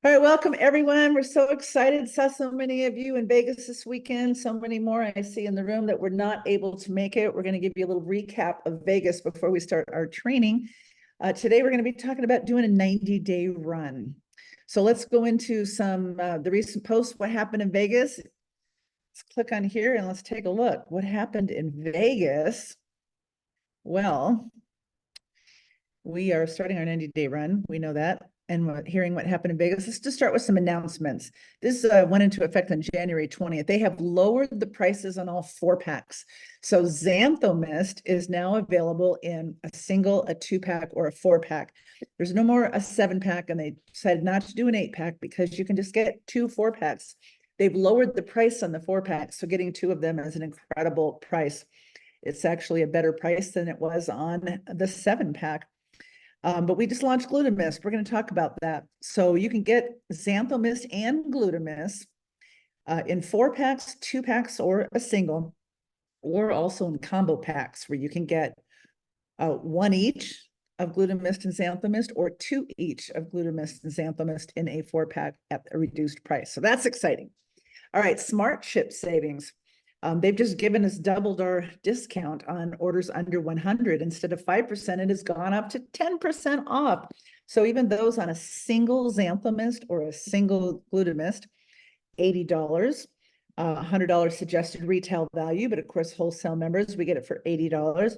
All right, welcome everyone. We're so excited. Saw so many of you in Vegas this weekend. So many more I see in the room that were not able to make it. We're going to give you a little recap of Vegas before we start our training. Today, we're going to be talking about doing a 90-day run. So let's go into some the recent posts. What happened in Vegas? Let's click on here and let's take a look. What happened in Vegas? Well, we are starting our 90-day run. We know that. And hearing what happened in Vegas. Let's just start with some announcements. This went into effect on January 20th. They have lowered the prices on all 4-packs. So Xanthomist is now available in a single, a 2-pack, or a 4-pack. There's no more a 7-pack, and they decided not to do an 8-pack because you can just get 2 4-packs. They've lowered the price on the 4-packs, so getting 2 of them is an incredible price. It's actually a better price than it was on the 7-pack. But we just launched Glutamist. We're going to talk about that. So you can get Xanthomist and Glutamist in 4-packs, 2-packs, or a single, or also in combo packs where you can get 1 each of Glutamist and Xanthomist, or 2 each of Glutamist and Xanthomist in a 4-pack at a reduced price. So that's exciting. All right, Smart Ship savings. They've just given us doubled our discount on orders under 100. Instead of 5%, it has gone up to 10% off. So even those on a single Xanthomist or a single Glutamist, $80, $100 suggested retail value, but of course, wholesale members, we get it for $80.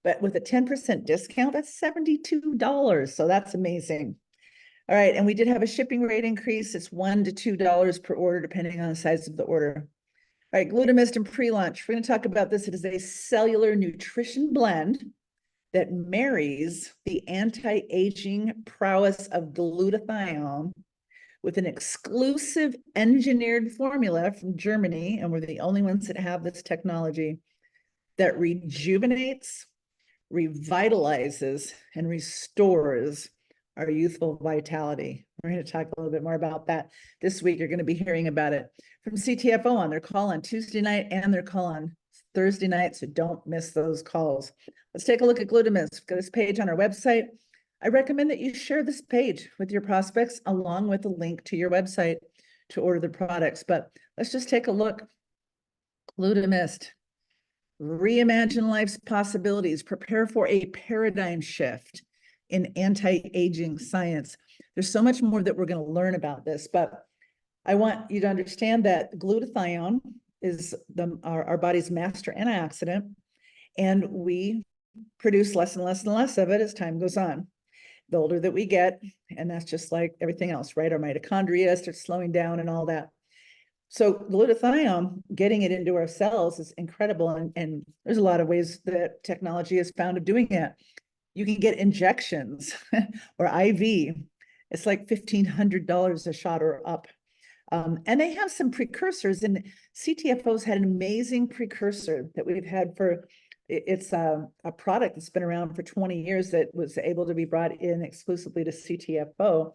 But with a 10% discount, that's $72. So that's amazing. All right, and we did have a shipping rate increase. It's $1 to $2 per order, depending on the size of the order. All right, Glutamist and pre-launch. We're going to talk about this. It is a cellular nutrition blend that marries the anti-aging prowess of glutathione with an exclusive engineered formula from Germany, and we're the only ones that have this technology that rejuvenates, revitalizes, and restores our youthful vitality. We're going to talk a little bit more about that this week. You're going to be hearing about it from CTFO on their call on Tuesday night and their call on Thursday night, so don't miss those calls. Let's take a look at Glutamist. We've got this page on our website. I recommend that you share this page with your prospects along with a link to your website to order the products. But let's just take a look. Glutamist. Reimagine life's possibilities. Prepare for a paradigm shift in anti-aging science. There's so much more that we're going to learn about this, but I want you to understand that glutathione is our body's master antioxidant, and we produce less and less and less of it as time goes on. The older that we get, and that's just like everything else, right? Our mitochondria start slowing down and all that. So glutathione, getting it into our cells is incredible. And there's a lot of ways that technology has found of doing it. You can get injections or IV. It's like $1,500 a shot or up. And they have some precursors, and CTFO's had an amazing precursor that we've had for, it's a product that's been around for 20 years that was able to be brought in exclusively to CTFO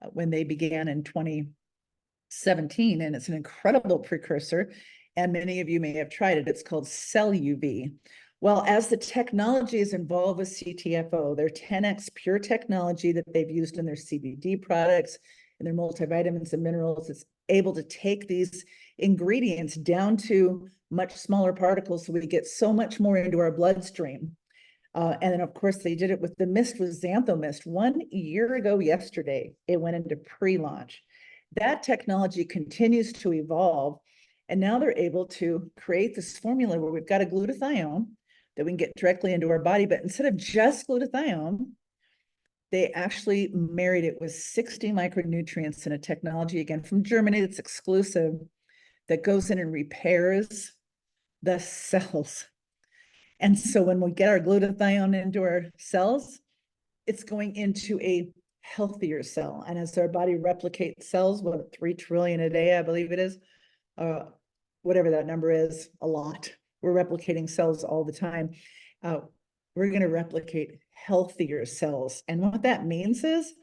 when they began in 2017, and it's an incredible precursor, and many of you may have tried it. It's called CellUV. Well, as the technology is involved with CTFO, their 10x pure technology that they've used in their CBD products and their multivitamins and minerals, it's able to take these ingredients down to much smaller particles, so we get so much more into our bloodstream. And then, of course, they did it with the mist with Xanthomist. 1 year ago yesterday, it went into pre-launch. That technology continues to evolve, and now they're able to create this formula where we've got a glutathione that we can get directly into our body, but instead of just glutathione, they actually married it with 60 micronutrients in a technology, again, from Germany, that's exclusive, that goes in and repairs the cells. And so when we get our glutathione into our cells, it's going into a healthier cell. And as our body replicates cells, what, 3 trillion a day, I believe it is, whatever that number is, a lot. We're replicating cells all the time. We're going to replicate healthier cells. And what that means is,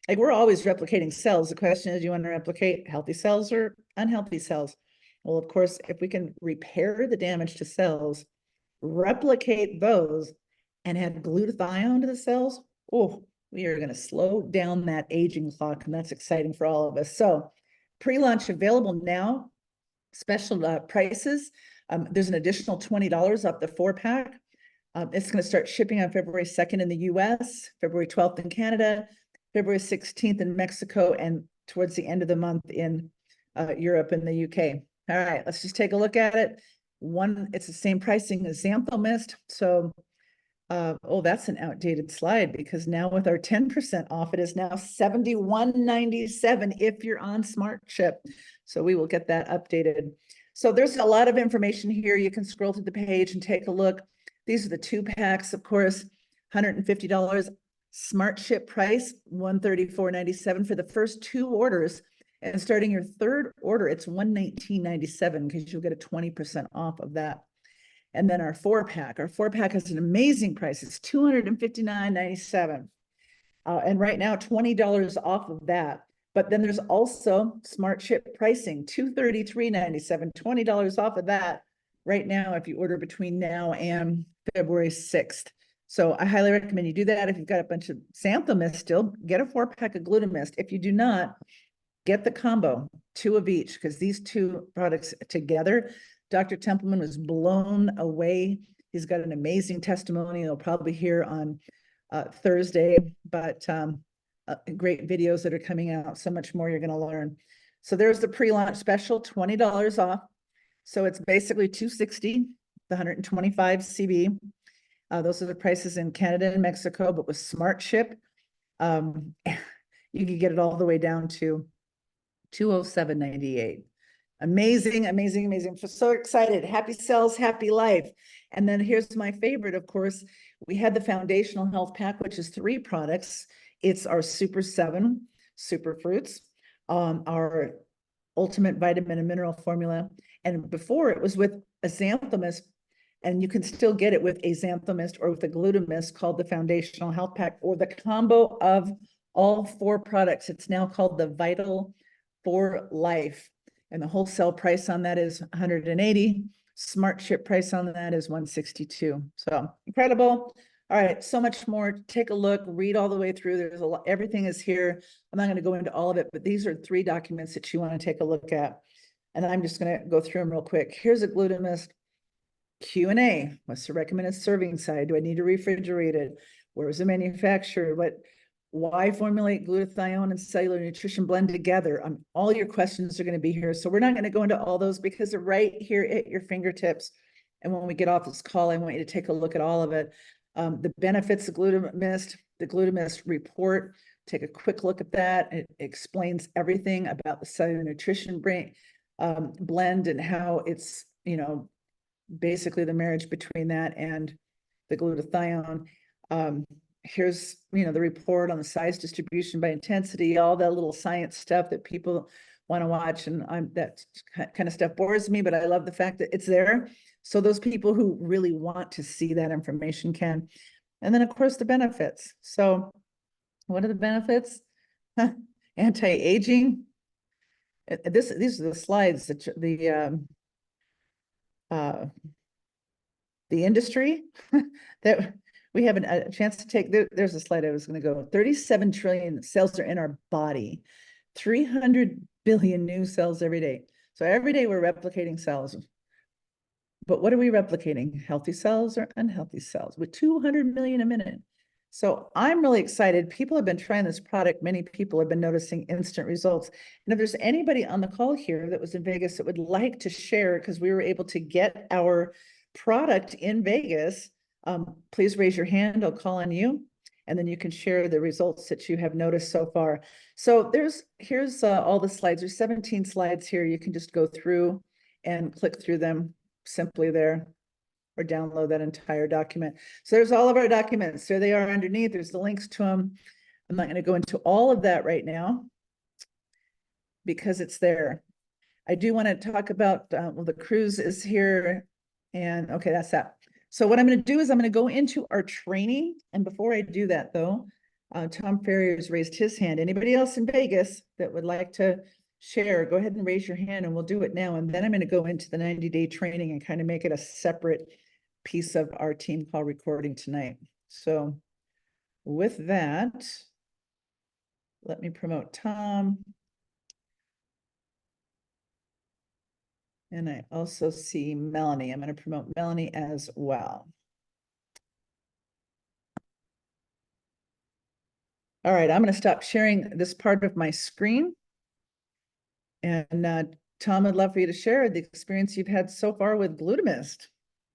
like, we're always replicating cells. The question is, you want to replicate healthy cells or unhealthy cells? Well, of course, if we can repair the damage to cells, replicate those, and add glutathione to the cells, oh, We are going to slow down that aging clock, and that's exciting for all of us. So pre-launch available now, special prices. There's an additional $20 off the 4-pack. It's going to start shipping on February 2nd in the US, February 12th in Canada, February 16th in Mexico, and towards the end of the month in Europe and the UK. All right, let's just take a look at it. It's the same pricing as Xantho Mist. So, oh, that's an outdated slide, because now with our 10% off, it is now $71.97 if you're on SmartShip. So we will get that updated. So there's a lot of information here. You can scroll to the page and take a look. These are the 2-packs, of course, $150 SmartShip price, $134.97 for the first 2 orders. And starting your 3rd order, it's $119.97, because you'll get a 20% off of that. And then our 4-pack has an amazing price. It's $259.97. And right now, $20 off of that. But then there's also SmartShip pricing, $233.97, $20 off of that right now if you order between now and February 6th. So I highly recommend you do that. If you've got a bunch of Xantho Mist still, get a 4-pack of Glutamist. If you do not, get the combo, 2 of each, because these 2 products together, Dr. Templeman was blown away. He's got an amazing testimony. You'll probably hear on Thursday, but great videos that are coming out. So much more you're going to learn. So there's the pre-launch special, $20 off. So it's basically $260, the 125 CB. Those are the prices in Canada and Mexico, but with SmartShip, you can get it all the way down to $207.98. Amazing, amazing, amazing. So excited. Happy cells, happy life. And then here's my favorite, of course. We had the Foundational Health Pack, which is 3 products. It's our Super 7 Super Fruits, our Ultimate Vitamin and Mineral Formula. And before it was with a Xantho Mist, and you can still get it with a Xantho Mist or with a Glutamist, called the Foundational Health Pack, or the combo of all 4 products. It's now called the Vital for Life. And the wholesale price on that is $180. SmartShip price on that is $162. So incredible. All right, so much more. Take a look, read all the way through. There's a lot, everything is here. I'm not going to go into all of it, but these are 3 documents that you want to take a look at. And I'm just going to go through them real quick. Here's a Glutamist Q&A. What's the recommended serving size? Do I need to refrigerate it? Where was it manufactured? Why formulate glutathione and cellular nutrition blend together? All your questions are going to be here. So we're not going to go into all those, because they're right here at your fingertips. And when we get off this call, I want you to take a look at all of it. The benefits of Glutamist, the Glutamist report, take a quick look at that. It explains everything about the cellular nutrition blend, and how it's, basically the marriage between that and the glutathione. Here's, the report on the size distribution by intensity, all that little science stuff that people want to watch. And that kind of stuff bores me, but I love the fact that it's there. So those people who really want to see that information can. And then, of course, the benefits. So what are the benefits? Anti-aging. These are the slides that the industry that we have a chance to take. There's a slide I was going to go. 37 trillion cells are in our body, 300 billion new cells every day. So every day we're replicating cells. But what are we replicating? Healthy cells or unhealthy cells? With 200 million a minute. So I'm really excited. People have been trying this product. Many people have been noticing instant results. And if there's anybody on the call here that was in Vegas that would like to share, because we were able to get our product in Vegas, please raise your hand. I'll call on you, and then you can share the results that you have noticed so far. So here's all the slides. There's 17 slides here. You can just go through and click through them simply there, or download that entire document. So there's all of our documents. There they are underneath. There's the links to them. I'm not going to go into all of that right now because it's there. I do want to talk about, well, the cruise is here, and okay, that's that. So what I'm going to do is I'm going to go into our training. And before I do that, though, Tom Ferrier has raised his hand. Anybody else in Vegas that would like to share, go ahead and raise your hand, and we'll do it now. And then I'm going to go into the 90-day training and kind of make it a separate piece of our team call recording tonight. So with that, Let me promote Tom. And I also see Melanie. I'm going to promote Melanie as well. All right, I'm going to stop sharing this part of my screen. And Tom, I'd love for you to share the experience you've had so far with Glutamist.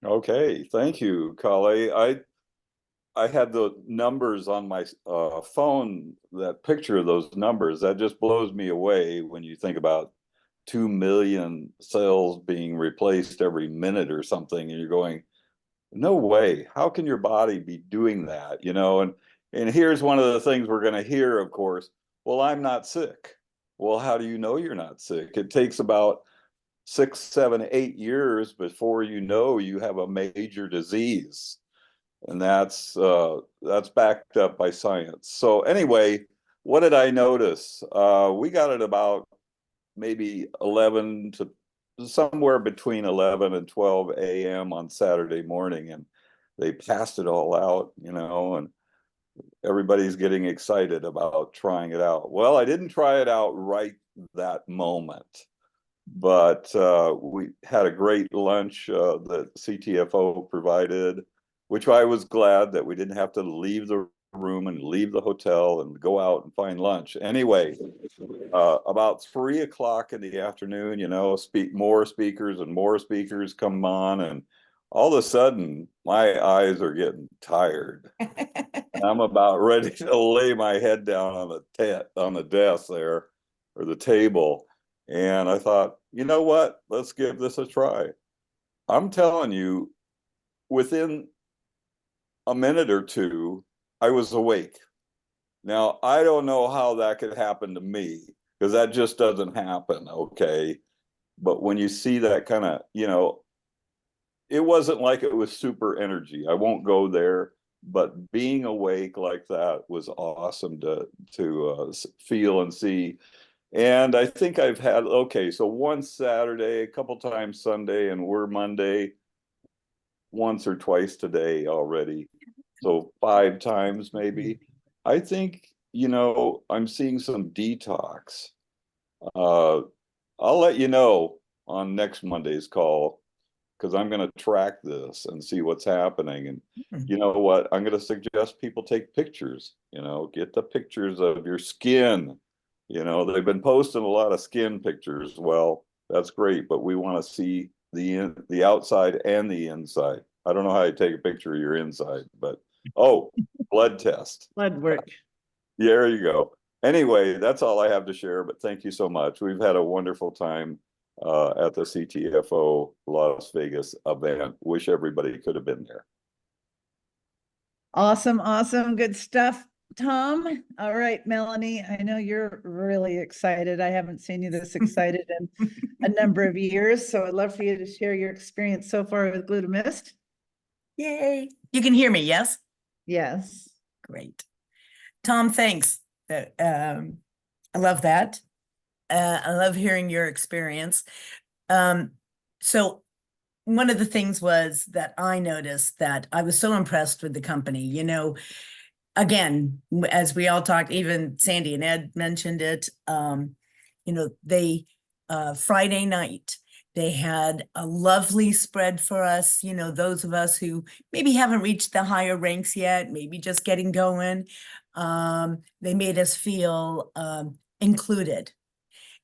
Okay, thank you, Kale. I had the numbers on my phone, that picture of those numbers, that just blows me away when you think about 2 million cells being replaced every minute or something, and you're going, no way, how can your body be doing that? And here's one of the things we're going to hear, of course. Well, I'm not sick. Well, how do you know you're not sick? It takes about 6, 7, 8 years before you know you have a major disease, and that's backed up by science. So anyway, what did I notice? We got it about maybe 11 to somewhere between 11 and 12 a.m. on Saturday morning, and they passed it all out, and everybody's getting excited about trying it out. Well, I didn't try it out right that moment, but we had a great lunch that CTFO provided, which I was glad that we didn't have to leave the room and leave the hotel and go out and find lunch. Anyway, about 3 o'clock in the afternoon, more speakers and more speakers come on, and all of a sudden my eyes are getting tired. I'm about ready to lay my head down on the desk there, or the table. And I thought, you know what? Let's give this a try. I'm telling you, within a minute or two, I was awake. Now, I don't know how that could happen to me, because that just doesn't happen, okay? But when you see that kind of, it wasn't like it was super energy. I won't go there, but being awake like that was awesome to feel and see. And I think I've had, okay, so one Saturday, a couple times Sunday, and we're Monday, once or twice today already. So 5 times maybe. I think, I'm seeing some detox. Uh, I'll let you know on next Monday's call, because I'm going to track this and see what's happening. And you know what? I'm going to suggest people take pictures, get the pictures of your skin. They've been posting a lot of skin pictures. Well, that's great, but we want to see the outside and the inside. I don't know how you take a picture of your inside, but blood test. Blood work. There you go. Anyway, that's all I have to share, but thank you so much. We've had a wonderful time at the CTFO Las Vegas event. Wish everybody could have been there. Awesome. Awesome. Good stuff, Tom. All right, Melanie, I know you're really excited. I haven't seen you this excited in a number of years, so I'd love for you to share your experience so far with Glutamist. Yay. You can hear me, yes? Yes. Great. Tom, thanks. I love that. I love hearing your experience. So one of the things was that I noticed that I was so impressed with the company, again, as we all talked, even Sandy and Ed mentioned it, they, Friday night, they had a lovely spread for us, those of us who maybe haven't reached the higher ranks yet, maybe just getting going. They made us feel included.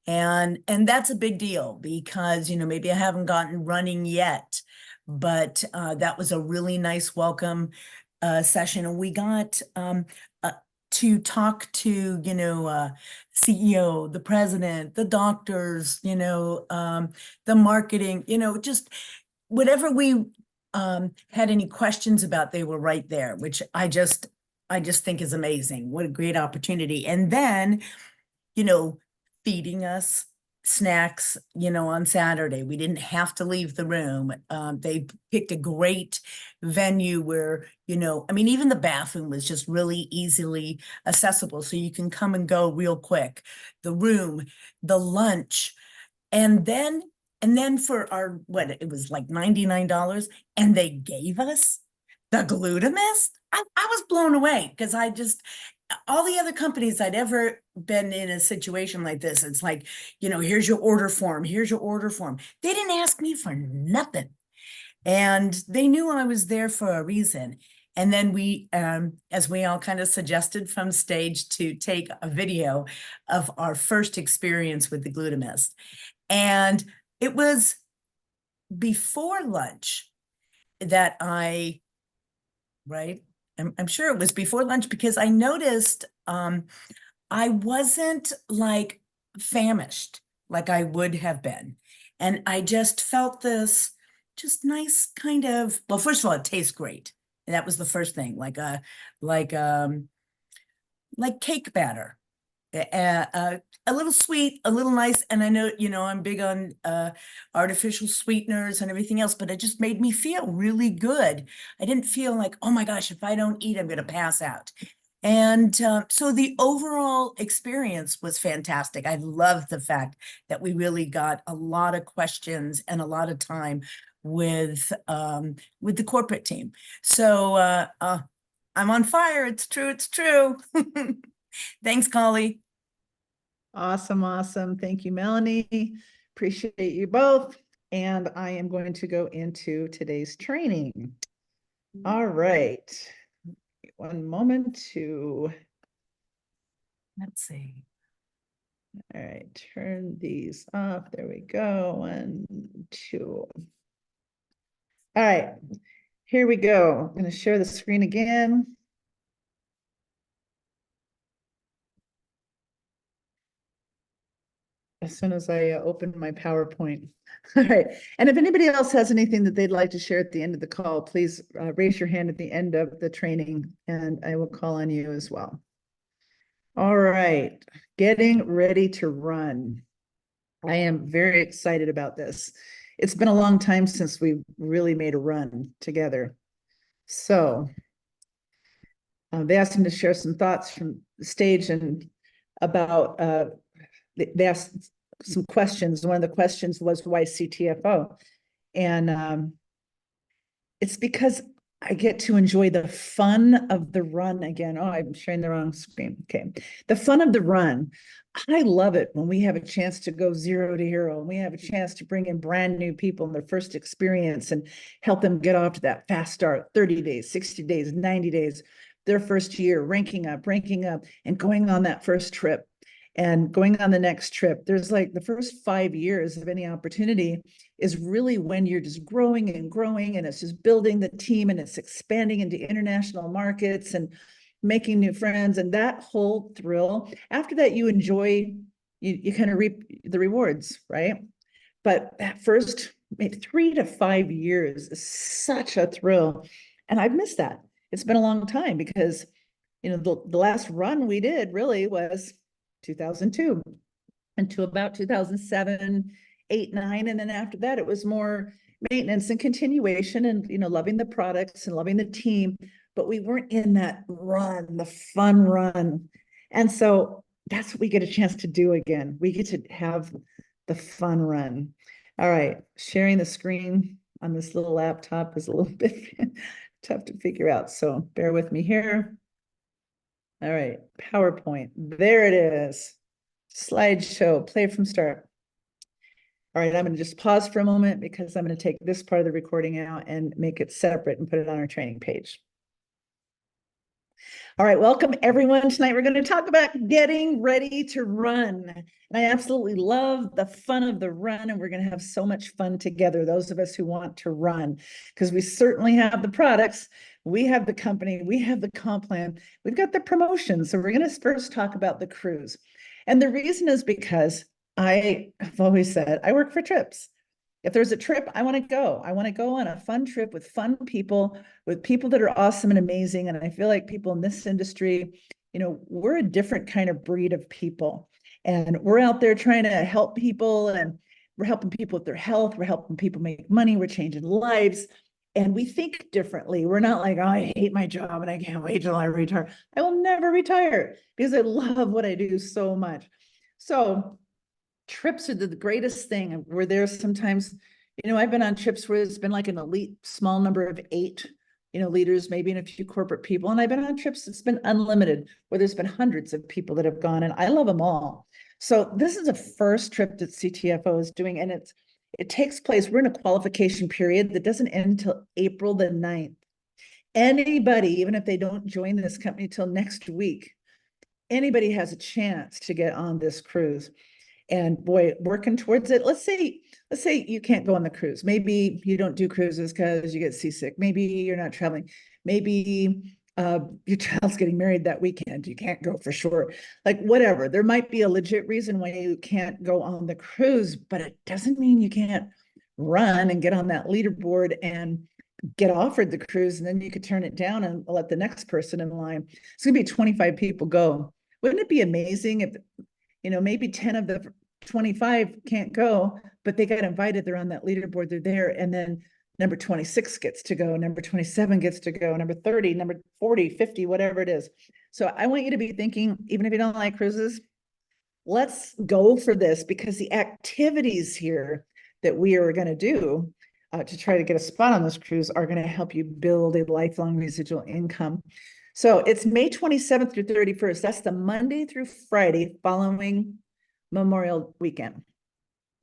And that's a big deal, because, maybe I haven't gotten running yet, but that was a really nice welcome session. And we got to talk to, CEO, the president, the doctors, the marketing, just whatever we had any questions about, they were right there, which I just think is amazing. What a great opportunity. And then, feeding us snacks, on Saturday. We didn't have to leave the room. They picked a great venue where, even the bathroom was just really easily accessible. So you can come and go real quick. The room, the lunch, and then for our, it was like $99, and they gave us the Glutamist. I was blown away, because all the other companies I'd ever been in a situation like this, it's like, here's your order form, here's your order form. They didn't ask me for nothing. And they knew I was there for a reason. And then we, as we all kind of suggested from stage, to take a video of our first experience with the Glutamist. And it was before lunch that I'm sure it was before lunch, because I noticed I wasn't like famished like I would have been. And I just felt this just nice kind of, well, first of all, it tastes great. And that was the first thing, like cake batter. A little sweet, a little nice. And I know, I'm big on artificial sweeteners and everything else, but it just made me feel really good. I didn't feel like, oh my gosh, if I don't eat, I'm going to pass out. And so the overall experience was fantastic. I loved the fact that we really got a lot of questions and a lot of time with the corporate team. So I'm on fire. It's true. It's true. Thanks, Collie. Awesome, awesome. Thank you, Melanie. Appreciate you both. And I am going to go into today's training. All right. One moment to, Let's see. all right, turn these off. There we go. 1, 2. All right, here we go. I'm going to share the screen again. As soon as I open my PowerPoint. All right. And if anybody else has anything that they'd like to share at the end of the call, please raise your hand at the end of the training and I will call on you as well. All right. Getting ready to run. I am very excited about this. It's been a long time since we really made a run together. So they asked me to share some thoughts from the stage and about they asked some questions. One of the questions was, why CTFO? And it's because I get to enjoy the fun of the run again. Oh, I'm sharing the wrong screen. Okay. The fun of the run. I love it when we have a chance to go 0 to hero and we have a chance to bring in brand new people in their first experience and help them get off to that fast start, 30 days, 60 days, 90 days, their first year, ranking up, and going on that first trip. And going on the next trip, there's like the first 5 years of any opportunity is really when you're just growing and it's just building the team and it's expanding into international markets and making new friends and that whole thrill. After that, you enjoy, you kind of reap the rewards, right? But that first maybe 3 to 5 years is such a thrill. And I've missed that. It's been a long time because, the last run we did really was 2002 until about 2007, 8, 9. And then after that, it was more maintenance and continuation and, loving the products and loving the team, but we weren't in that run, the fun run. And so that's what we get a chance to do again. We get to have the fun run. All right. Sharing the screen on this little laptop is a little bit tough to figure out. So bear with me here. All right, PowerPoint, there it is. Slideshow, play from start. All right, I'm going to just pause for a moment because I'm going to take this part of the recording out and make it separate and put it on our training page. All right, welcome everyone. Tonight we're going to talk about getting ready to run. And I absolutely love the fun of the run, and we're going to have so much fun together, those of us who want to run, because we certainly have the products, we have the company, we have the comp plan, we've got the promotion. So we're going to first talk about the cruise. And the reason is because I have always said I work for trips. If there's a trip, I want to go. I want to go on a fun trip with fun people, with people that are awesome and amazing. And I feel like people in this industry, we're a different kind of breed of people. And we're out there trying to help people, and we're helping people with their health. We're helping people make money. We're changing lives. And we think differently. We're not like, oh, I hate my job and I can't wait till I retire. I will never retire because I love what I do so much. So trips are the greatest thing. We're there sometimes, I've been on trips where it's been like an elite small number of 8 leaders, maybe in a few corporate people. And I've been on trips, it's been unlimited, where there's been hundreds of people that have gone, and I love them all. So this is the first trip that CTFO is doing, and it takes place, we're in a qualification period that doesn't end until April the 9th. Anybody, even if they don't join this company till next week, anybody has a chance to get on this cruise. And boy, working towards it. Let's say you can't go on the cruise. Maybe you don't do cruises because you get seasick. Maybe you're not traveling. Maybe your child's getting married that weekend. You can't go for sure. Like whatever. There might be a legit reason why you can't go on the cruise, but it doesn't mean you can't run and get on that leaderboard and get offered the cruise, and then you could turn it down and let the next person in line. It's gonna be 25 people go. Wouldn't it be amazing if, maybe 10 of the 25 can't go, but they got invited, they're on that leaderboard, they're there, and then number 26 gets to go, number 27 gets to go, number 30, number 40, 50, whatever it is. So I want you to be thinking, even if you don't like cruises, let's go for this, because the activities here that we are going to do to try to get a spot on this cruise are going to help you build a lifelong residual income. So it's May 27th through 31st. That's the Monday through Friday following Memorial Weekend.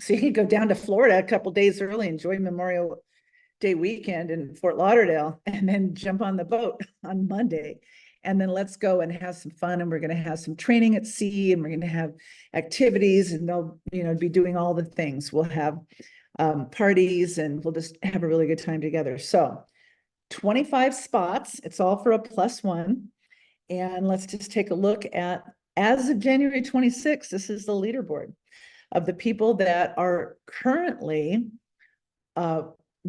So you can go down to Florida a couple days early, enjoy Memorial Day weekend in Fort Lauderdale, and then jump on the boat on Monday. And then let's go and have some fun. And we're going to have some training at sea, and we're going to have activities, and they'll, be doing all the things. We'll have parties, and we'll just have a really good time together. So 25 spots, it's all for a +1. And let's just take a look at, as of January 26th, this is the leaderboard of the people that are currently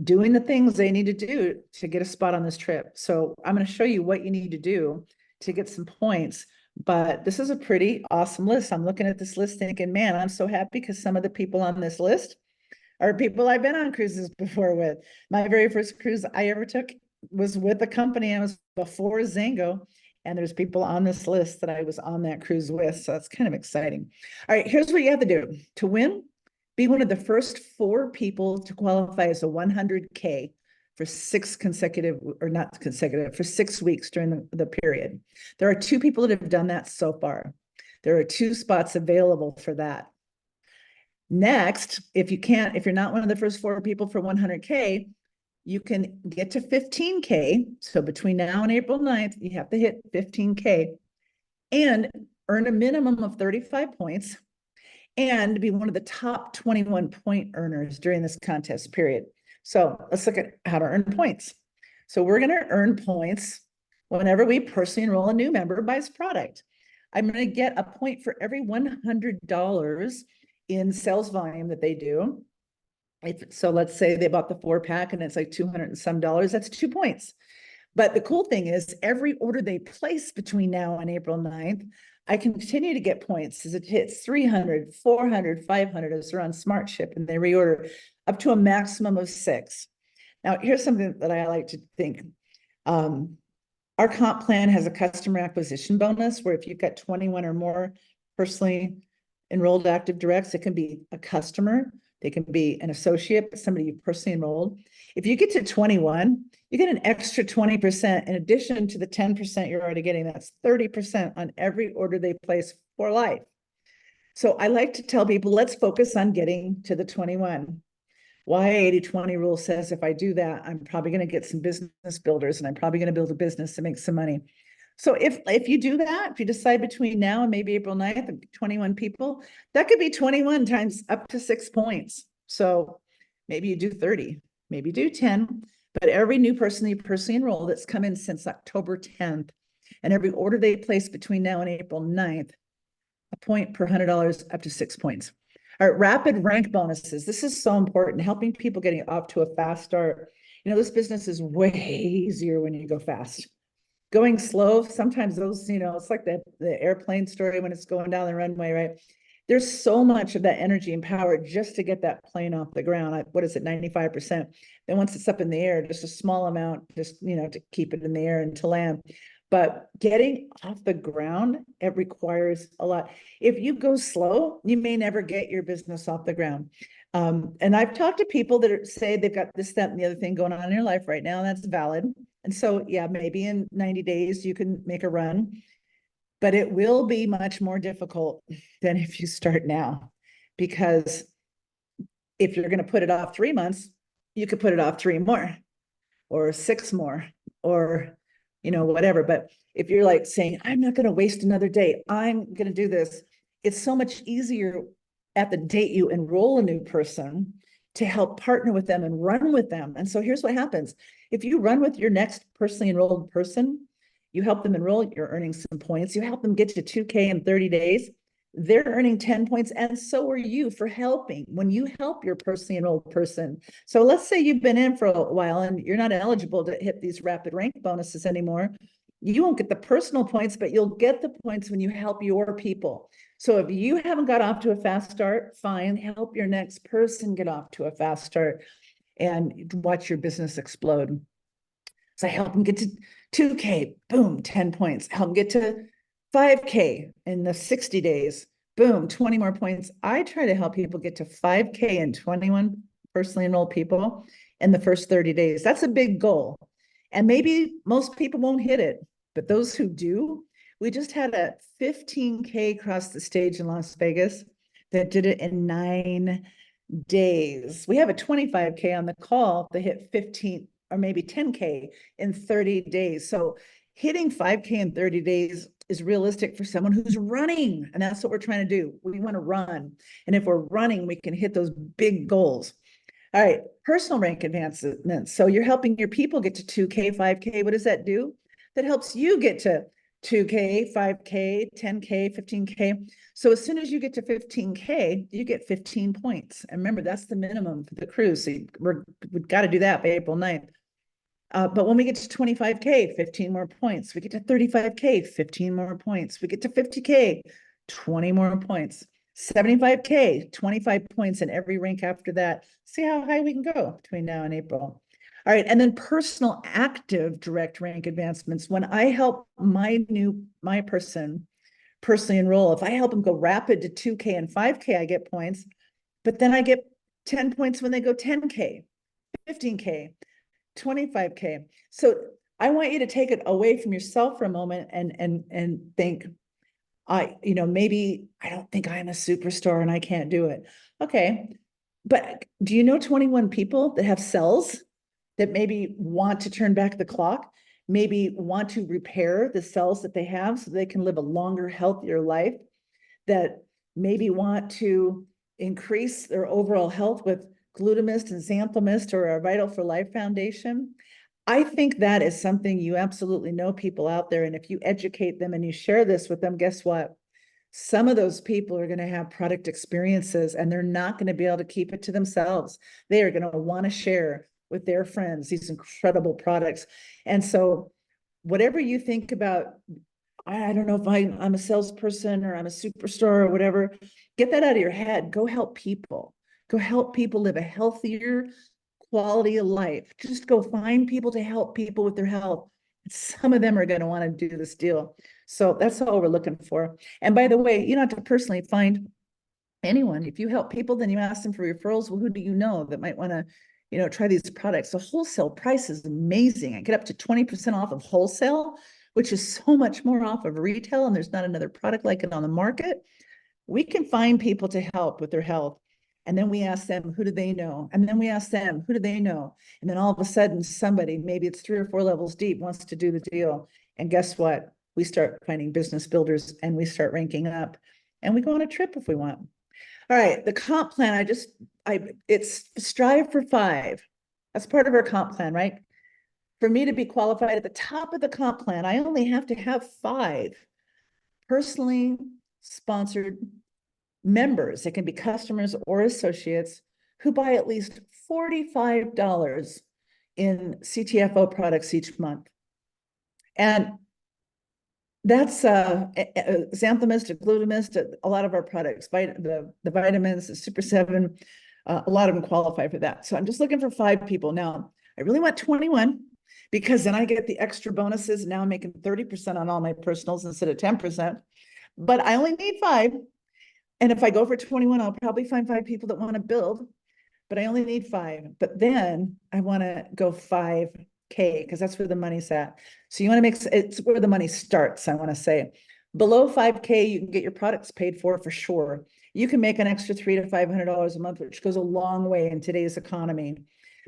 doing the things they need to do to get a spot on this trip. So I'm going to show you what you need to do to get some points. But this is a pretty awesome list. I'm looking at this list thinking, man, I'm so happy, because some of the people on this list are people I've been on cruises before with. My very first cruise I ever took was with a company I was before Zango, and there's people on this list that I was on that cruise with. So that's kind of exciting. All right, here's what you have to do to win. Be one of the first 4 people to qualify as a 100K for 6 consecutive, or not consecutive, for 6 weeks during the period. There are 2 people that have done that so far. There are 2 spots available for that. Next, if you're not one of the first 4 people for 100K, you can get to 15K. So between now and April 9th, you have to hit 15K and earn a minimum of 35 points and be one of the top 21 point earners during this contest period. So let's look at how to earn points. So we're going to earn points whenever we personally enroll a new member who buys product. I'm going to get a point for every $100 in sales volume that they do. So let's say they bought the 4-pack and it's like $200 and some, that's 2 points. But the cool thing is, every order they place between now and April 9th, I continue to get points as it hits 300, 400, 500 as they're on SmartShip, and they reorder up to a maximum of 6. Now, here's something that I like to think. Our comp plan has a customer acquisition bonus where if you've got 21 or more personally enrolled active directs, it can be a customer, they can be an associate, somebody you personally enrolled. If you get to 21, you get an extra 20% in addition to the 10% you're already getting. That's 30% on every order they place for life. So I like to tell people, let's focus on getting to the 21. Why 80-20 rule says if I do that, I'm probably going to get some business builders, and I'm probably going to build a business to make some money. So if you do that, if you decide between now and maybe April 9th, 21 people, that could be 21 times up to 6 points. So maybe you do 30, maybe you do 10, but every new person you personally enroll that's come in since October 10th, and every order they place between now and April 9th, a point per $100 up to 6 points. All right, rapid rank bonuses. This is so important, helping people getting off to a fast start. This business is way easier when you go fast. Going slow, sometimes those, it's like the airplane story when it's going down the runway, right? There's so much of that energy and power just to get that plane off the ground. What is it, 95%? Then once it's up in the air, just a small amount, just, to keep it in the air and to land. But getting off the ground, it requires a lot. If you go slow, you may never get your business off the ground. And I've talked to people that say they've got this, that, and the other thing going on in their life right now, and that's valid. And so, yeah, maybe in 90 days you can make a run, but it will be much more difficult than if you start now. Because if you're going to put it off 3 months, you could put it off 3 more or 6 more or, whatever. But if you're like saying, I'm not going to waste another day, I'm going to do this, it's so much easier at the date you enroll a new person to help partner with them and run with them. And so here's what happens. If you run with your next personally enrolled person, you help them enroll, you're earning some points, you help them get to 2K in 30 days, they're earning 10 points, and so are you for helping when you help your personally enrolled person. So let's say you've been in for a while and you're not eligible to hit these rapid rank bonuses anymore. You won't get the personal points, but you'll get the points when you help your people. So if you haven't got off to a fast start, fine, help your next person get off to a fast start and watch your business explode. So I help them get to 2K, boom, 10 points. Help them get to 5K in the 60 days, boom, 20 more points. I try to help people get to 5K and 21 personally enrolled people in the first 30 days. That's a big goal. And maybe most people won't hit it, but those who do, we just had a 15K across the stage in Las Vegas that did it in 9 days. We have a 25K on the call that hit 15 or maybe 10K in 30 days. So hitting 5K in 30 days is realistic for someone who's running. And that's what we're trying to do. We want to run. And if we're running, we can hit those big goals. All right, personal rank advancements. So you're helping your people get to 2K, 5K. What does that do? That helps you get to 2K, 5K, 10K, 15K. So as soon as you get to 15K, you get 15 points. And remember, that's the minimum for the cruise. So we've got to do that by April 9th. But when we get to 25K, 15 more points. We get to 35K, 15 more points. We get to 50K, 20 more points. 75K, 25 points in every rank after that. See how high we can go between now and April. All right, and then personal active direct rank advancements. When I help my person personally enroll, if I help them go rapid to 2K and 5K, I get points, but then I get 10 points when they go 10K, 15K, 25K. So I want you to take it away from yourself for a moment and think, maybe I don't think I'm a superstar and I can't do it. Okay. But do you know 21 people that have cells that maybe want to turn back the clock, maybe want to repair the cells that they have so they can live a longer, healthier life, that maybe want to increase their overall health with Glutamist and Xanthomist or our Vital for Life Foundation? I think that is something you absolutely know people out there. And if you educate them and you share this with them, guess what? Some of those people are going to have product experiences and they're not going to be able to keep it to themselves. They are going to want to share with their friends these incredible products. And so whatever you think about, I don't know if I'm a salesperson or I'm a superstar or whatever, get that out of your head. Go help people. Go help people live a healthier quality of life. Just go find people to help people with their health. Some of them are going to want to do this deal. So that's all we're looking for. And by the way, you don't have to personally find anyone. If you help people, then you ask them for referrals. Well, who do you know that might want to, try these products? The wholesale price is amazing. I get up to 20% off of wholesale, which is so much more off of retail. And there's not another product like it on the market. We can find people to help with their health. And then we ask them, who do they know? And then we ask them, who do they know? And then all of a sudden, somebody, maybe it's 3 or 4 levels deep, wants to do the deal. And guess what? We start finding business builders and we start ranking up and we go on a trip if we want. All right, the comp plan, it's strive for 5. That's part of our comp plan, right? For me to be qualified at the top of the comp plan, I only have to have 5 personally sponsored members. It can be customers or associates who buy at least $45 in CTFO products each month. And that's Xanthomist, Glutamist, a lot of our products, the vitamins, the Super 7, a lot of them qualify for that. So I'm just looking for 5 people. Now, I really want 21 because then I get the extra bonuses. Now I'm making 30% on all my personals instead of 10%, but I only need 5. And if I go for 21, I'll probably find 5 people that want to build, but I only need 5. But then I want to go 5 5K, because that's where the money's at. So you want to make, it's where the money starts, I want to say. Below 5K, you can get your products paid for sure. You can make an extra $300 to $500 a month, which goes a long way in today's economy.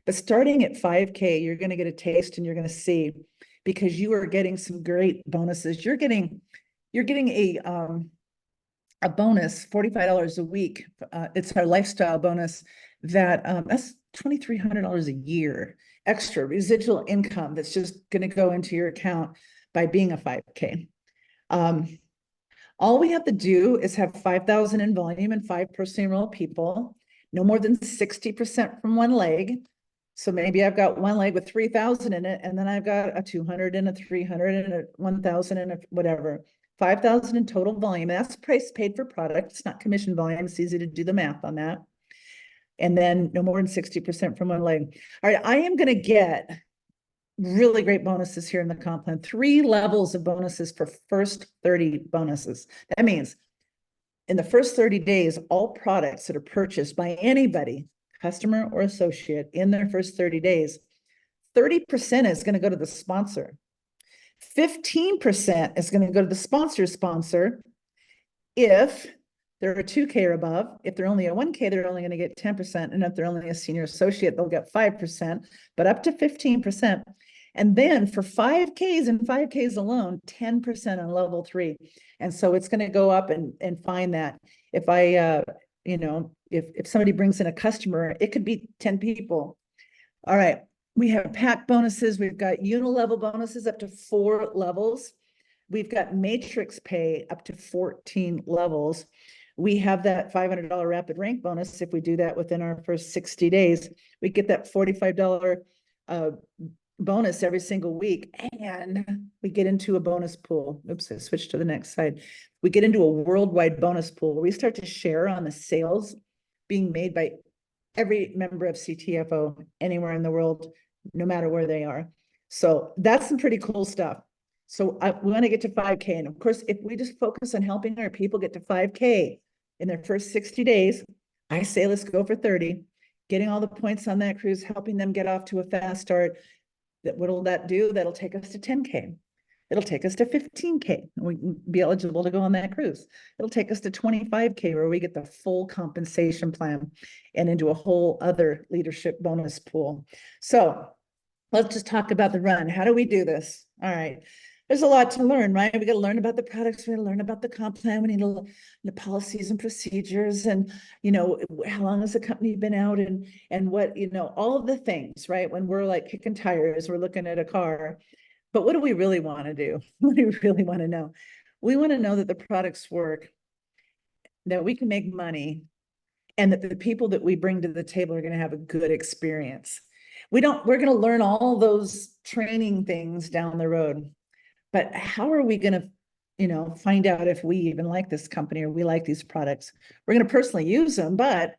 But starting at 5K, you're going to get a taste and you're going to see, because you are getting some great bonuses. You're getting a bonus, $45 a week. It's our lifestyle bonus that's $2,300 a year extra residual income that's just going to go into your account by being a 5K. All we have to do is have 5,000 in volume and 5 personally enrolled people, no more than 60% from one leg. So maybe I've got one leg with 3,000 in it, and then I've got a 200 and a 300 and a 1,000 and a whatever. 5,000 in total volume. And that's price paid for product. It's not commission volume. It's easy to do the math on that. And then no more than 60% from one leg. All right, I am going to get really great bonuses here in the comp plan. 3 levels of bonuses for first 30 bonuses. That means in the first 30 days, all products that are purchased by anybody, customer or associate, in their first 30 days, 30% is going to go to the sponsor. 15% is going to go to the sponsor if they're a 2K or above. If they're only a 1K, they're only going to get 10%. And if they're only a senior associate, they'll get 5%, but up to 15%. And then for 5Ks and 5Ks alone, 10% on level 3. And so it's going to go up and find that. If I, if somebody brings in a customer, it could be 10 people. All right. We have pack bonuses. We've got unilevel bonuses up to 4 levels. We've got matrix pay up to 14 levels. We have that $500 rapid rank bonus. If we do that within our first 60 days, we get that $45 bonus every single week. And we get into a bonus pool. Oops, I switched to the next slide. We get into a worldwide bonus pool where we start to share on the sales being made by every member of CTFO anywhere in the world, no matter where they are. So that's some pretty cool stuff. So we want to get to 5K. And of course, if we just focus on helping our people get to 5K in their first 60 days, I say, let's go for 30, getting all the points on that cruise, helping them get off to a fast start. What'll that do? That'll take us to 10K. It'll take us to 15K. And we can be eligible to go on that cruise. It'll take us to 25K, where we get the full compensation plan and into a whole other leadership bonus pool. So let's just talk about the run. How do we do this? All right. There's a lot to learn, right? We got to learn about the products. We got to learn about the comp plan. We need to learn the policies and procedures, and how long has the company been out, and what, all of the things, right? When we're like kicking tires, we're looking at a car. But what do we really want to do? What do we really want to know? We want to know that the products work, that we can make money, and that the people that we bring to the table are going to have a good experience. We're going to learn all those training things down the road. But how are we going to, find out if we even like this company or we like these products? We're going to personally use them. But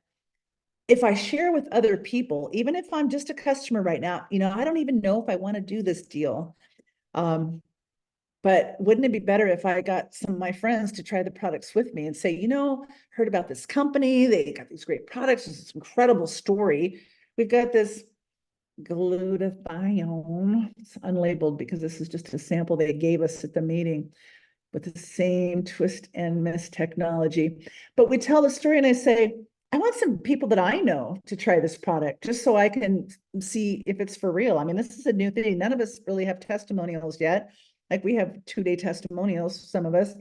if I share with other people, even if I'm just a customer right now, I don't even know if I want to do this deal. But wouldn't it be better if I got some of my friends to try the products with me and say, heard about this company, they got these great products, this incredible story. We've got this glutathione, it's unlabeled because this is just a sample they gave us at the meeting with the same twist and miss technology. But we tell the story and I say, I want some people that I know to try this product just so I can see if it's for real. I mean, this is a new thing. None of us really have testimonials yet. Like, we have 2-day testimonials, some of us.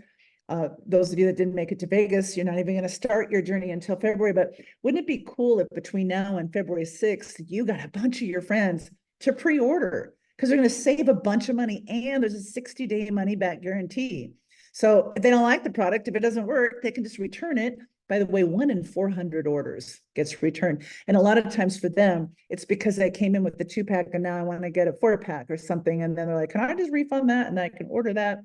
Those of you that didn't make it to Vegas, you're not even going to start your journey until February. But wouldn't it be cool if between now and February 6th, you got a bunch of your friends to pre-order, because they're going to save a bunch of money, and there's a 60-day money back guarantee. So if they don't like the product, if it doesn't work, they can just return it. By the way, 1 in 400 orders gets returned. And a lot of times for them, it's because they came in with the 2-pack and now I want to get a 4-pack or something. And then they're like, can I just refund that? And I can order that.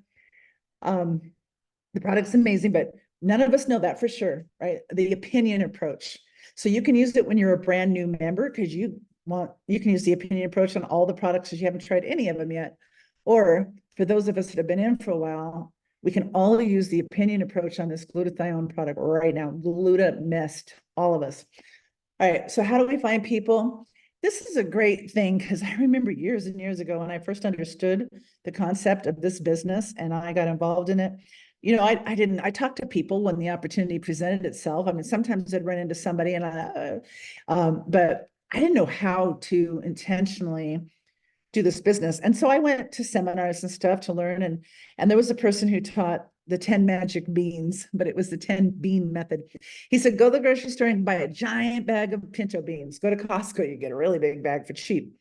The product's amazing, but none of us know that for sure, right? The opinion approach. So you can use it when you're a brand new member, because you can use the opinion approach on all the products because you haven't tried any of them yet. Or for those of us that have been in for a while, we can all use the opinion approach on this glutathione product right now. Gluta mist, all of us. All right, so how do we find people? this is a great thing because I remember years and years ago when I first understood the concept of this business and I got involved in it. You know, I talked to people when the opportunity presented itself. I mean, sometimes I'd run into somebody but I didn't know how to intentionally do this business. And so I went to seminars and stuff to learn. And there was a person who taught the 10 magic beans, but it was the 10 bean method. He said, go to the grocery store and buy a giant bag of pinto beans. Go to Costco, you get a really big bag for cheap.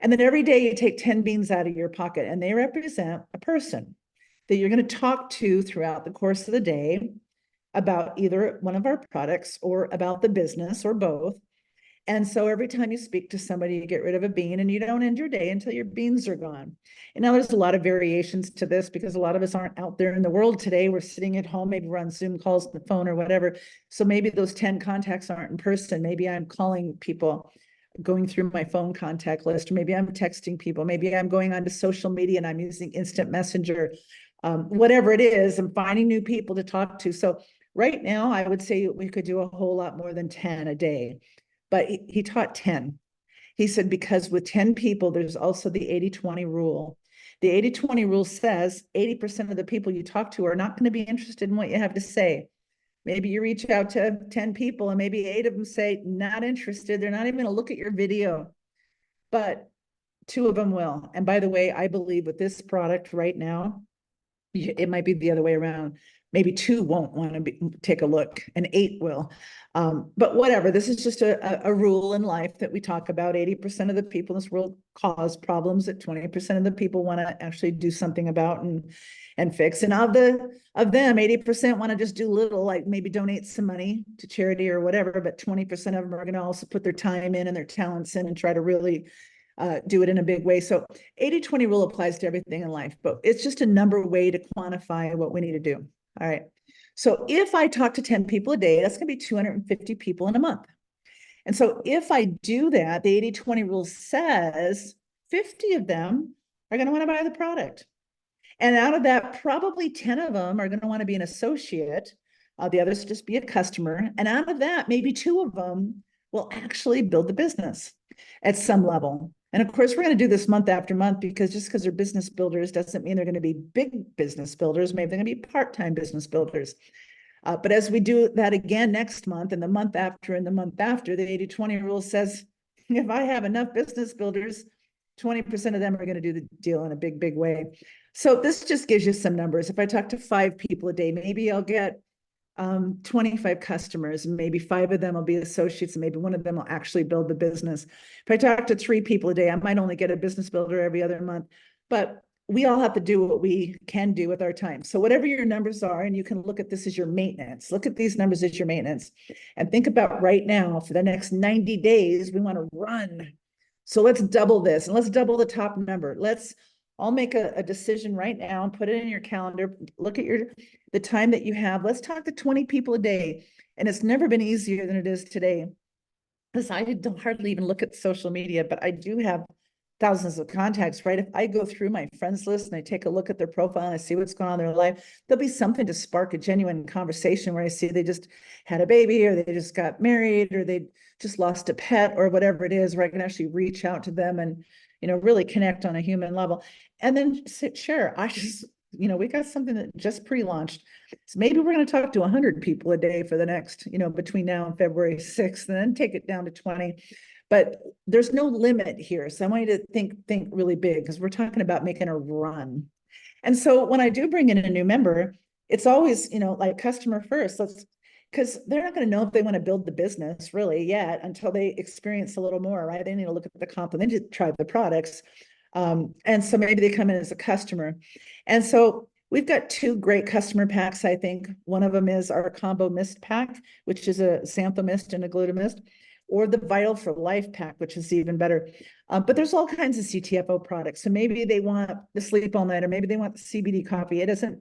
And then every day you take 10 beans out of your pocket and they represent a person that you're going to talk to throughout the course of the day about either one of our products or about the business or both. And so every time you speak to somebody, you get rid of a bean and you don't end your day until your beans are gone. And now there's a lot of variations to this because a lot of us aren't out there in the world today. We're sitting at home, maybe we're on Zoom calls on the phone or whatever. So maybe those 10 contacts aren't in person. Maybe I'm calling people, going through my phone contact list, or maybe I'm texting people. Maybe I'm going onto social media and I'm using instant messenger. Whatever it is, I'm finding new people to talk to. So right now, I would say we could do a whole lot more than 10 a day. But he taught 10. He said, because with 10 people, there's also the 80-20 rule. The 80-20 rule says 80% of the people you talk to are not going to be interested in what you have to say. Maybe you reach out to 10 people and maybe 8 of them say, not interested. They're not even going to look at your video, but 2 of them will. And by the way, I believe with this product right now, it might be the other way around. Maybe 2 won't want to take a look and 8 will. But whatever, this is just a rule in life that we talk about. 80% of the people in this world cause problems that 20% of the people want to actually do something about and fix. And of them, 80% want to just do little, like maybe donate some money to charity or whatever, but 20% of them are going to also put their time in and their talents in and try to really do it in a big way. So 80-20 rule applies to everything in life, but it's just a number way to quantify what we need to do. All right. So if I talk to 10 people a day, that's going to be 250 people in a month. And so if I do that, the 80-20 rule says 50 of them are going to want to buy the product. And out of that, probably 10 of them are going to want to be an associate. The others just be a customer. And out of that, maybe 2 of them will actually build the business at some level. And of course, we're going to do this month after month because just because they're business builders doesn't mean they're going to be big business builders. Maybe they're going to be part-time business builders. But as we do that again next month and the month after and the month after, the 80-20 rule says, if I have enough business builders, 20% of them are going to do the deal in a big, big way. So this just gives you some numbers. If I talk to 5 people a day, maybe I'll get 25 customers, and maybe 5 of them will be associates, and maybe 1 of them will actually build the business. If I talk to 3 people a day, I might only get a business builder every other month, but we all have to do what we can do with our time. So whatever your numbers are, and you can look at this as your maintenance, look at these numbers as your maintenance, and think about right now for the next 90 days, we want to run. So let's double this and let's double the top number. I'll make a decision right now and put it in your calendar. Look at the time that you have. Let's talk to 20 people a day. And it's never been easier than it is today. Because I don't hardly even look at social media, but I do have thousands of contacts, right? If I go through my friends list and I take a look at their profile and I see what's going on in their life, there'll be something to spark a genuine conversation where I see they just had a baby or they just got married or they just lost a pet or whatever it is, where I can actually reach out to them and, really connect on a human level. And then sure, we got something that just pre-launched. So maybe we're going to talk to 100 people a day for the next, between now and February 6th, and then take it down to 20. But there's no limit here. So I want you to think really big because we're talking about making a run. And so when I do bring in a new member, it's always, like customer first. Because they're not going to know if they want to build the business really yet until they experience a little more, right? They need to look at the comp and then just try the products. And so maybe they come in as a customer. And so we've got 2 great customer packs, I think. One of them is our combo mist pack, which is a xantho mist and a glutamist, or the Vital for Life pack, which is even better. But there's all kinds of CTFO products. So maybe they want the sleep all night, or maybe they want the CBD coffee. It doesn't,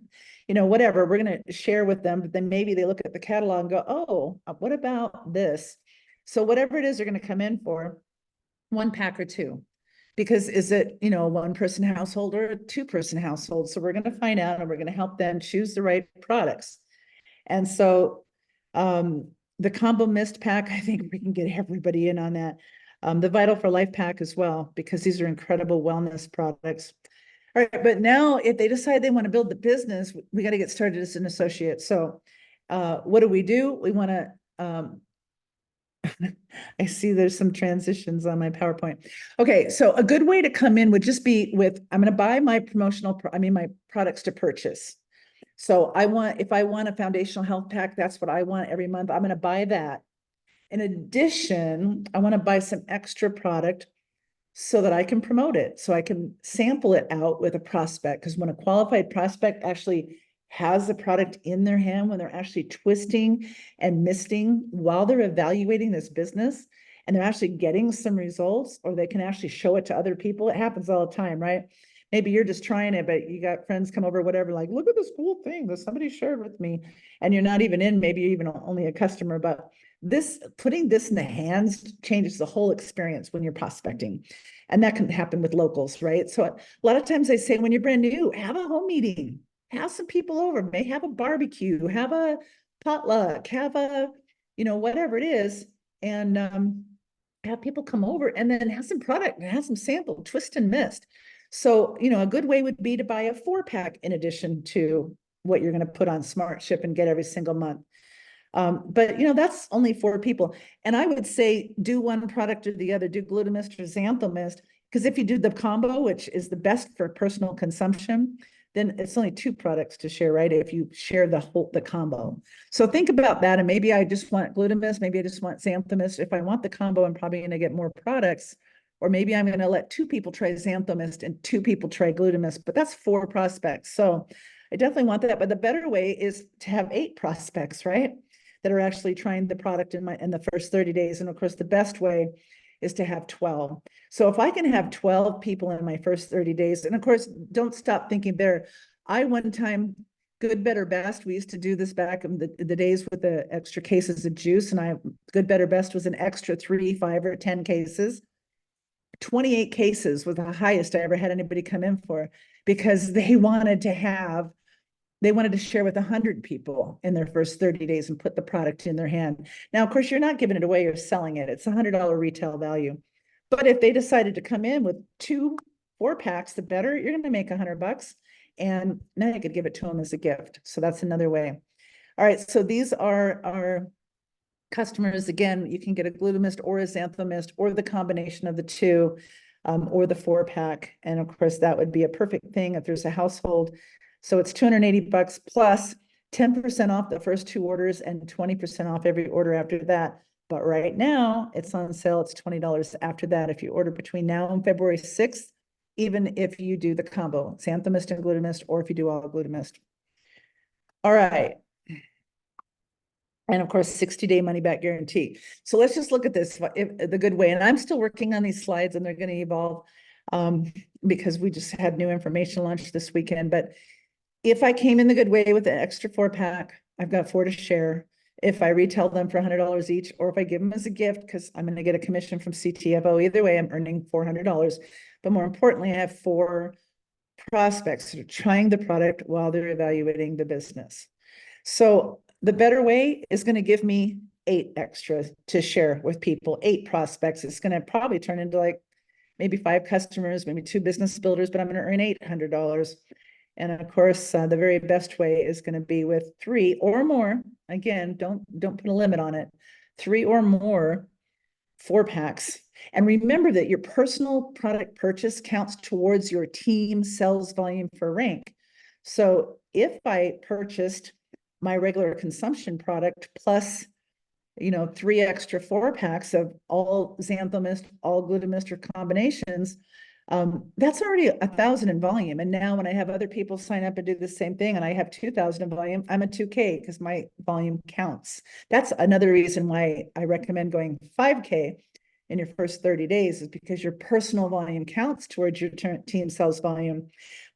whatever, we're going to share with them, but then maybe they look at the catalog and go, oh, what about this? So whatever it is, they're going to come in for 1 pack or 2. Because is it, a 1-person household or a 2-person household? So we're going to find out and we're going to help them choose the right products. And so the combo mist pack, I think we can get everybody in on that. The Vital for Life pack as well, because these are incredible wellness products. All right, but now if they decide they want to build the business, we got to get started as an associate. So what do? We want to, I see there's some transitions on my PowerPoint. Okay, so a good way to come in would just be with, I'm going to buy my my products to purchase. So if I want a foundational health pack, that's what I want every month. I'm going to buy that. In addition, I want to buy some extra product so that I can promote it, so I can sample it out with a prospect. Because when a qualified prospect actually has the product in their hand, when they're actually twisting and misting while they're evaluating this business, and they're actually getting some results, or they can actually show it to other people. It happens all the time, right? Maybe you're just trying it, but you got friends come over, whatever, like, look at this cool thing that somebody shared with me. And you're not even in, maybe you're even only a customer, but putting this in the hands changes the whole experience when you're prospecting. And that can happen with locals, right? So a lot of times they say, when you're brand new, have a home meeting, have some people over, may have a barbecue, have a potluck, have a, whatever it is. And have people come over, and then have some product and have some sample, twist and mist. So, a good way would be to buy a 4-pack in addition to what you're going to put on Smart Ship and get every single month. But that's only 4 people. And I would say do one product or the other, do Glutamist or Xanthomist, because if you do the combo, which is the best for personal consumption, then it's only 2 products to share, right? If you share the combo. So think about that. And maybe I just want Glutamist, maybe I just want Xanthomist. If I want the combo, I'm probably going to get more products. Or maybe I'm going to let 2 people try Xanthomist and 2 people try Glutamist, but that's 4 prospects. So I definitely want that. But the better way is to have 8 prospects, right? That are actually trying the product in the first 30 days. And of course, the best way is to have 12. So if I can have 12 people in my first 30 days, and of course, don't stop thinking there. One time, good, better, best, we used to do this back in the days with the extra cases of juice, and good, better, best was an extra 3, 5, or 10 cases. 28 cases was the highest I ever had anybody come in for, because they wanted to share with 100 people in their first 30 days and put the product in their hand. Now, of course, you're not giving it away, you're selling it. It's $100 retail value. But if they decided to come in with 2 4-packs, the better, you're going to make $100. And now you could give it to them as a gift. So that's another way. All right. So these are our customers. Again, you can get a Glutamist or a Xanthomist or the combination of the 2, or the 4-pack. And of course, that would be a perfect thing if there's a household. So it's $280 plus 10% off the first 2 orders and 20% off every order after that. But right now it's on sale. It's $20 after that. If you order between now and February 6th, even if you do the combo, Xanthomist and Glutamist, or if you do all Glutamist. All right. And of course, 60-day money back guarantee. So let's just look at this the good way. And I'm still working on these slides, and they're going to evolve because we just had new information launched this weekend. But if I came in the good way with an extra 4-pack, I've got 4 to share. If I retail them for $100 each, or if I give them as a gift, because I'm going to get a commission from CTFO, either way, I'm earning $400. But more importantly, I have 4 prospects that are trying the product while they're evaluating the business. So the better way is going to give me 8 extra to share with people, 8 prospects. It's going to probably turn into like maybe 5 customers, maybe 2 business builders, but I'm going to earn $800. And of course, the very best way is going to be with 3 or more. Again, don't put a limit on it. 3 or more 4-packs. And remember that your personal product purchase counts towards your team sales volume for rank. So if I purchased my regular consumption product plus 3 extra 4-packs of all Xanthomist, all Glutamist, or combinations, that's already 1,000 in volume. And now when I have other people sign up and do the same thing, and I have 2,000 in volume, I'm a 2K because my volume counts. That's another reason why I recommend going 5K in your first 30 days, is because your personal volume counts towards your team sales volume.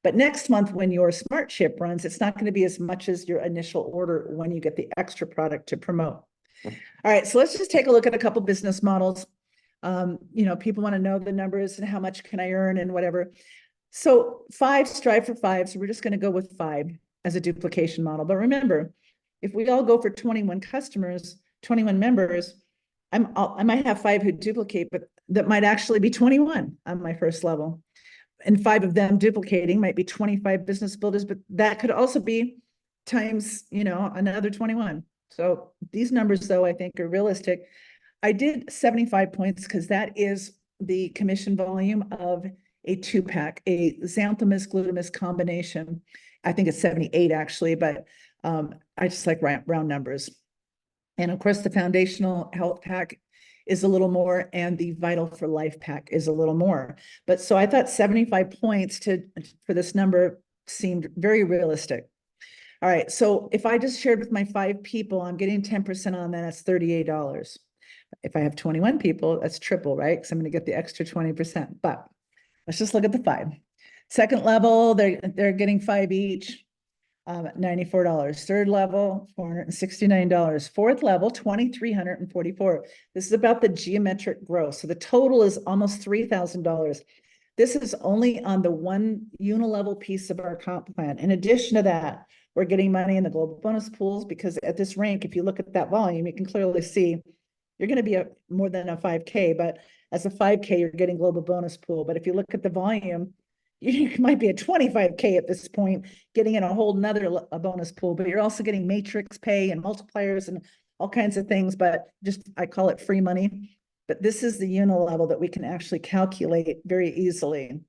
But next month, when your Smart Ship runs, it's not going to be as much as your initial order when you get the extra product to promote. All right, so let's just take a look at a couple business models. People want to know the numbers and how much can I earn and whatever. So 5, strive for 5. So we're just going to go with 5 as a duplication model. But remember, if we all go for 21 customers, 21 members, I might have 5 who duplicate, but that might actually be 21 on my first level. And 5 of them duplicating might be 25 business builders, but that could also be times, another 21. So these numbers, though, I think are realistic. I did 75 points because that is the commission volume of a 2-pack, a xanthomus glutamous combination. I think it's 78 actually, but I just like round numbers. And of course, the foundational health pack is a little more, and the Vital for Life pack is a little more. But so I thought 75 points for this number seemed very realistic. All right, so if I just shared with my 5 people, I'm getting 10% on that, that's $38. If I have 21 people, that's triple, right? Because I'm going to get the extra 20%. But let's just look at the 5. Second level, they're getting 5 each. $94. Third level, $469. Fourth level, $2,344. This is about the geometric growth. So the total is almost $3,000. This is only on the one unilevel piece of our comp plan. In addition to that, we're getting money in the global bonus pools because at this rank, if you look at that volume, you can clearly see you're going to be more than a 5K, but as a 5K, you're getting global bonus pool. But if you look at the volume, you might be a 25K at this point, getting in a whole nother bonus pool, but you're also getting matrix pay and multipliers and all kinds of things, but I call it free money. But this is the unilevel that we can actually calculate very easily.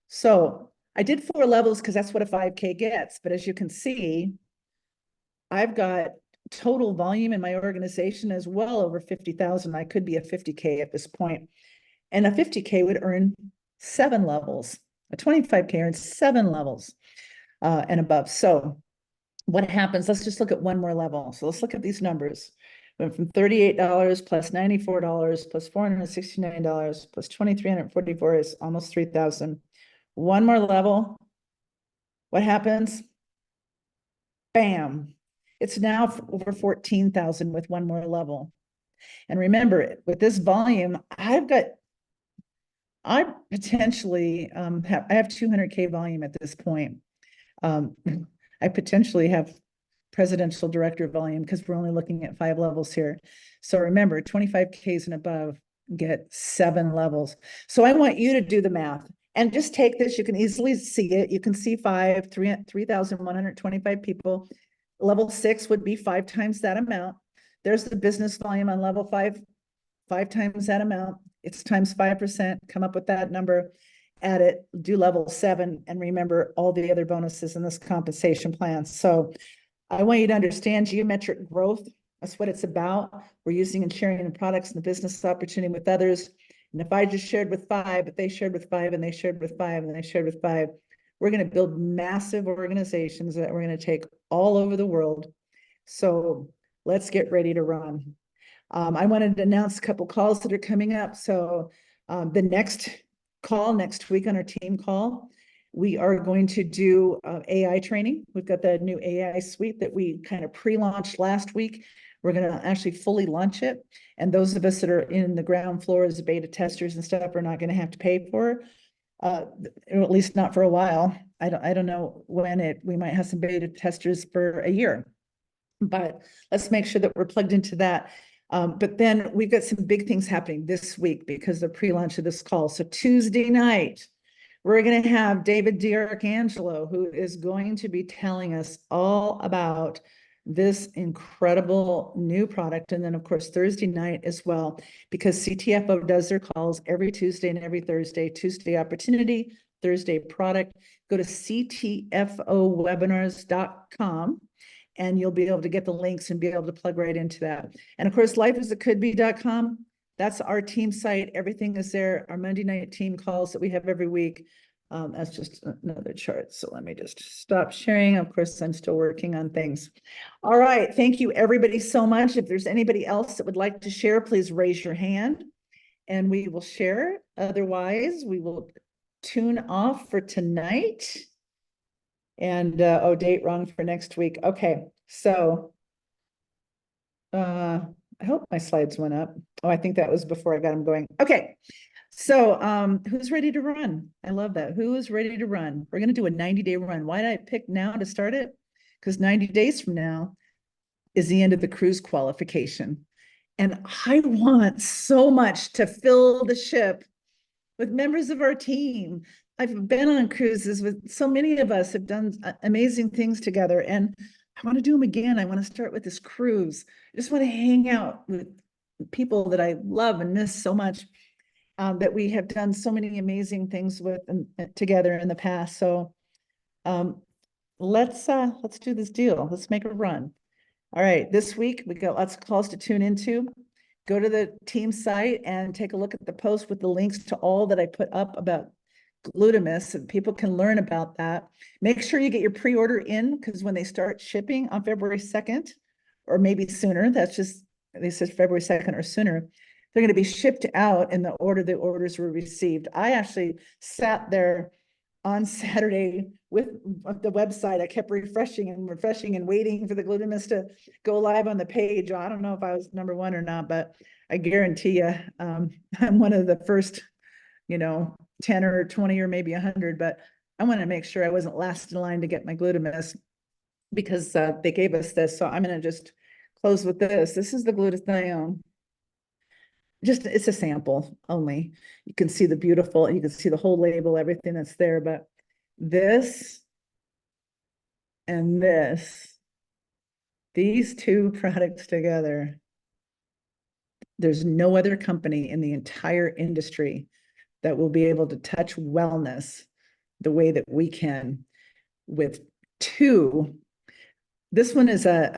So I did 4 levels because that's what a 5K gets. But as you can see, I've got total volume in my organization is well over 50,000. I could be a 50K at this point. And a 50K would earn 7 levels. A 25K earns 7 levels and above. So what happens? Let's just look at one more level. So let's look at these numbers. Went from $38 plus $94 plus $469 plus $2,344 is almost 3,000. One more level. What happens? Bam. It's now over 14,000 with one more level. And remember, with this volume, I potentially I have 200K volume at this point. I potentially have presidential director volume because we're only looking at 5 levels here. So remember, 25Ks and above get 7 levels. So I want you to do the math and just take this. You can easily see it. You can see 3,125 people. Level 6 would be 5 times that amount. There's the business volume on level 5, 5 times that amount. It's times 5%, come up with that number, add it, do level 7, and remember all the other bonuses in this compensation plan. So I want you to understand geometric growth. That's what it's about. We're using and sharing the products and the business opportunity with others. And if I just shared with 5, but they shared with 5 and they shared with 5 and they shared with 5, we're going to build massive organizations that we're going to take all over the world. So let's get ready to run. I wanted to announce a couple calls that are coming up. So the next call next week on our team call, we are going to do AI training. We've got the new AI suite that we kind of pre-launched last week. We're going to actually fully launch it. And those of us that are in the ground floor as beta testers and stuff are not going to have to pay for at least not for a while. I don't know when we might have some beta testers for a year, but let's make sure that we're plugged into that. But then we've got some big things happening this week because of the pre-launch of this call. So Tuesday night, we're going to have David D'Arcangelo, who is going to be telling us all about this incredible new product. And then, of course, Thursday night as well, because CTFO does their calls every Tuesday and every Thursday. Tuesday opportunity, Thursday product. Go to ctfowebinars.com. and you'll be able to get the links and be able to plug right into that. And of course, lifeasitcouldbe.com. That's our team site. Everything is there. Our Monday night team calls that we have every week. That's just another chart. So let me just stop sharing. Of course, I'm still working on things. All right. Thank you, everybody, so much. If there's anybody else that would like to share, please raise your hand and we will share. Otherwise, we will tune off for tonight. And date wrong for next week. Okay, so I hope my slides went up. Oh, I think that was before I got them going. Okay, so who's ready to run? I love that. Who is ready to run? We're going to do a 90-day run. Why did I pick now to start it? Because 90 days from now is the end of the cruise qualification. And I want so much to fill the ship with members of our team. I've been on cruises with so many of us have done amazing things together, and I want to do them again. I want to start with this cruise. I just want to hang out with people that I love and miss so much, that we have done so many amazing things with and together in the past. So let's do this deal. Let's make a run. All right, this week we got lots of calls to tune into. Go to the team site and take a look at the post with the links to all that I put up about Glutamus, so people can learn about that. Make sure you get your pre-order in, because when they start shipping on February 2nd, or maybe sooner, that's just, they said February 2nd or sooner, they're going to be shipped out in the order the orders were received. I actually sat there on Saturday with the website. I kept refreshing and waiting for the Glutamus to go live on the page. I don't know if I was number one or not, but I guarantee you, I'm one of the first, 10 or 20 or maybe 100, but I want to make sure I wasn't last in line to get my Glutamus, because they gave us this. So I'm going to just close with this. This is the glutathione. Just, it's a sample only. You can see the beautiful, you can see the whole label, everything that's there, but this and this, these two products together, there's no other company in the entire industry that will be able to touch wellness the way that we can with two. This one is the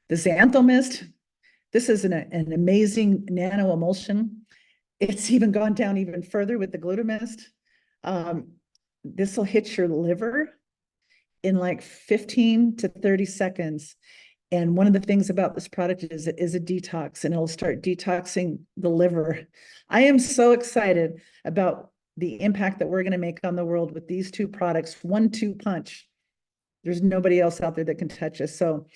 Xanthomist. This is an amazing nano emulsion. It's even gone down even further with the Glutamist. This will hit your liver in like 15 to 30 seconds. And one of the things about this product is it is a detox, and it'll start detoxing the liver. I am so excited about the impact that we're going to make on the world with these two products. 1-2 punch. There's nobody else out there that can touch us. So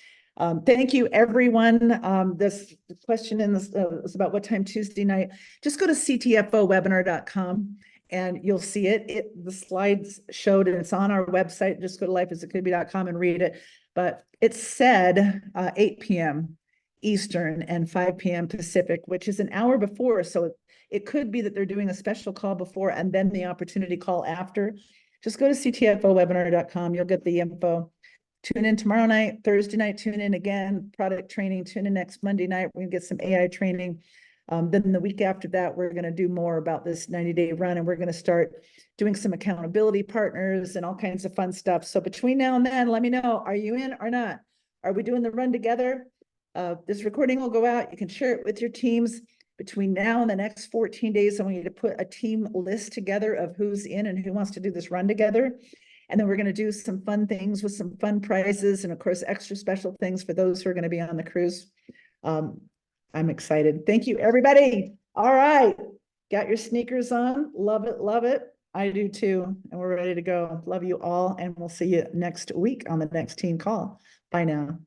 thank you, everyone. This question is about what time Tuesday night. Just go to ctfowebinar.com and you'll see it. The slides showed, and it's on our website. Just go to lifeasitcouldbe.com and read it. But it said 8 p.m. Eastern and 5 p.m. Pacific, which is an hour before. So it could be that they're doing a special call before and then the opportunity call after. Just go to ctfowebinar.com. You'll get the info. Tune in tomorrow night, Thursday night, tune in again, product training, tune in next Monday night. We're gonna get some AI training. Then the week after that, we're gonna do more about this 90-day run, and we're gonna start doing some accountability partners and all kinds of fun stuff. So between now and then, let me know, are you in or not? Are we doing the run together? This recording will go out. You can share it with your teams. Between now and the next 14 days, I want you to put a team list together of who's in and who wants to do this run together. And then we're going to do some fun things with some fun prizes and, of course, extra special things for those who are going to be on the cruise. I'm excited. Thank you, everybody. All right. Got your sneakers on. Love it. Love it. I do too. And we're ready to go. Love you all. And we'll see you next week on the next team call. Bye now.